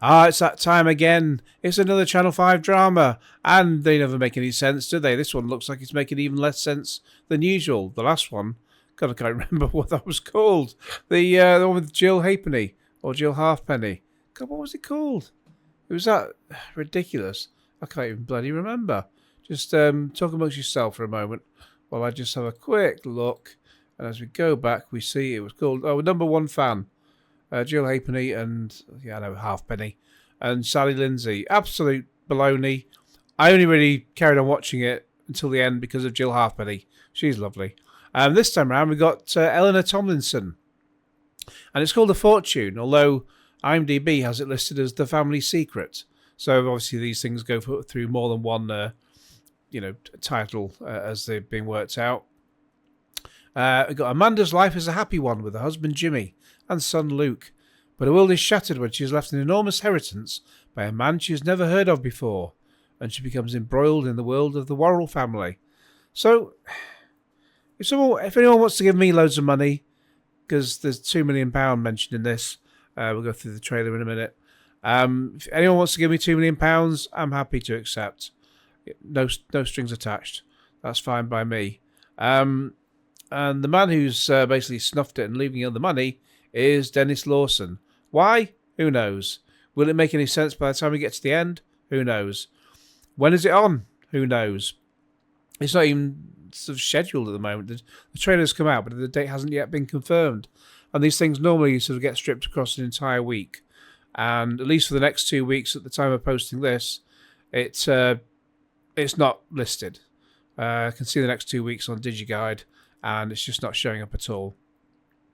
Ah, it's that time again. It's another Channel 5 drama. And they never make any sense, do they? This one looks like it's making even less sense than usual. The last one, God, I can't remember what that was called. The one with Jill Halfpenny, or Jill Halfpenny. God, what was it called? It was that ridiculous. I can't even bloody remember. Just talk amongst yourself for a moment while I just have a quick look. And as we go back, we see it was called Number One Fan. Jill Halfpenny and, Halfpenny. And Sally Lindsay. Absolute baloney. I only really carried on watching it until the end because of Jill Halfpenny. She's lovely. This time around, we got Eleanor Tomlinson. And it's called A Fortune, although IMDB has it listed as The Family Secret. So obviously these things go through more than one, title as they've been worked out. We've got Amanda's life is a happy one with her husband Jimmy and son Luke. But her world is shattered when she is left an enormous inheritance by a man she has never heard of before. And she becomes embroiled in the world of the Worrall family. So, if anyone wants to give me loads of money, because there's £2 million mentioned in this, we'll go through the trailer in a minute. If anyone wants to give me £2 million, I'm happy to accept. No strings attached. That's fine by me. And the man who's basically snuffed it and leaving you the money is Denis Lawson. Why? Who knows? Will it make any sense by the time we get to the end? Who knows? When is it on? Who knows? It's not even sort of scheduled at the moment. The trailer's come out, but the date hasn't yet been confirmed. And these things normally sort of get stripped across an entire week. And at least for the next 2 weeks at the time of posting this, it's not listed. I can see the next 2 weeks on DigiGuide, and it's just not showing up at all.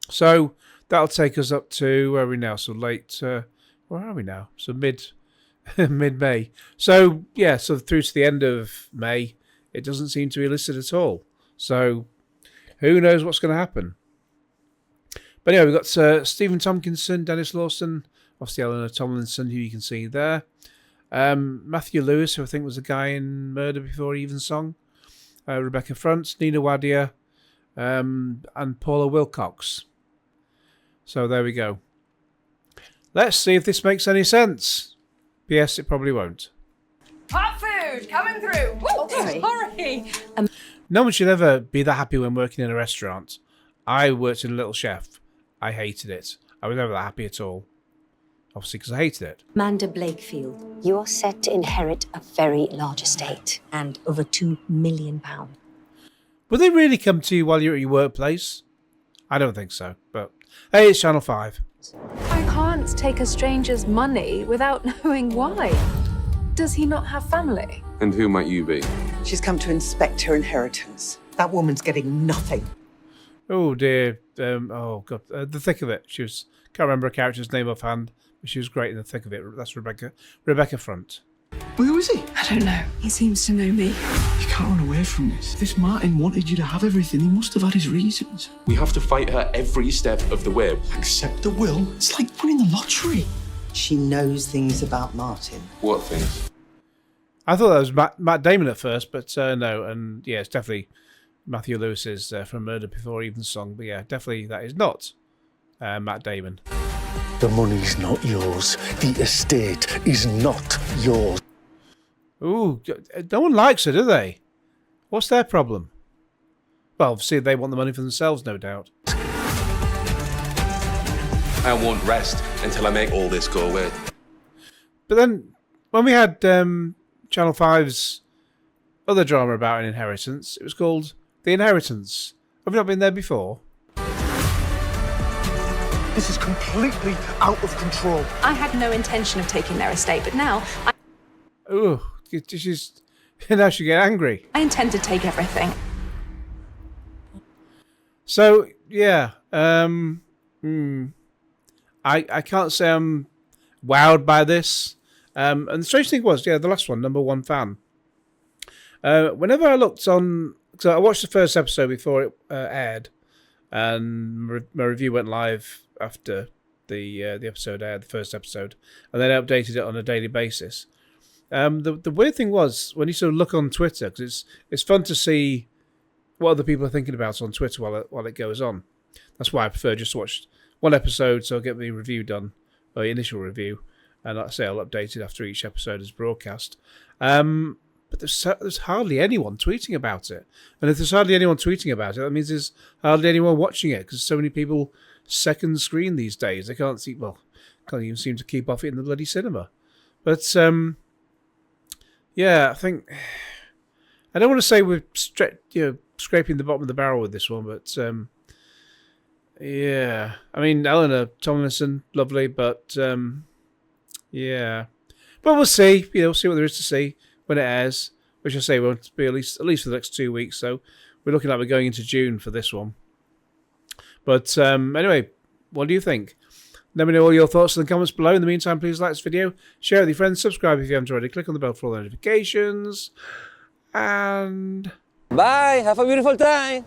So that'll take us up to, where are we now? So late, where are we now? So mid-May. So yeah, so through to the end of May, it doesn't seem to be listed at all. So who knows what's going to happen? But anyway, we've got Stephen Tompkinson, Denis Lawson, obviously Eleanor Tomlinson, who you can see there. Matthew Lewis, who I think was the guy in Murder Before Evensong. Rebecca Front, Nina Wadia, and Paula Wilcox. So there we go. Let's see if this makes any sense. P.S. It probably won't. Hot food coming through. Woo, sorry. No one should ever be that happy when working in a restaurant. I worked in a Little Chef. I hated it. I was never that happy at all. Obviously, because I hated it. Amanda Blakefield, you are set to inherit a very large estate and over £2 million. Would they really come to you while you're at your workplace? I don't think so, but hey, it's Channel 5. I can't take a stranger's money without knowing why. Does he not have family? And who might you be? She's come to inspect her inheritance. That woman's getting nothing. Oh dear. Oh god. The thick of it. Can't remember her character's name offhand, but she was great in the thick of it. That's Rebecca Front. Well, who is he? I don't know. He seems to know me. You can't run away from this. If this Martin wanted you to have everything, he must have had his reasons. We have to fight her every step of the way. Accept the will? It's like winning the lottery. She knows things about Martin. What things? I thought that was Matt Damon at first, but no. And yeah, it's definitely Matthew Lewis's from Murder Before Evensong. But yeah, definitely that is not Matt Damon. The money's not yours. The estate is not yours. Ooh, no one likes her, do they? What's their problem? Well, obviously they want the money for themselves, no doubt. I won't rest until I make all this go away. But then, when we had Channel 5's other drama about an inheritance, it was called The Inheritance. Have you not been there before? This is completely out of control. I had no intention of taking their estate, but now Ooh, now she get angry. I intend to take everything. So, yeah. I can't say I'm wowed by this. And the strange thing was, the last one, Number One Fan. Whenever I looked on... So I watched the first episode before it aired. And my review went live after the episode aired, the first episode. And then I updated it on a daily basis. The weird thing was, when you sort of look on Twitter, because it's fun to see what other people are thinking about on Twitter while it goes on. That's why I prefer just to watch one episode so I'll get the review done, or the initial review, And like I say, I'll update it after each episode is broadcast. But there's hardly anyone tweeting about it. And if there's hardly anyone tweeting about it, that means there's hardly anyone watching it, because so many people second screen these days. They can't even seem to keep off it in the bloody cinema. But, yeah, I think... I don't want to say we're scraping the bottom of the barrel with this one, but, yeah. I mean, Eleanor Tomlinson, lovely, but, yeah. But we'll see. See what there is to see when it airs, which I say won't be at least for the next 2 weeks. So we're looking like we're going into June for this one. But anyway, what do you think? Let me know all your thoughts in the comments below. In the meantime, please like this video, share it with your friends, subscribe if you haven't already, click on the bell for all notifications, and bye. Have a beautiful time.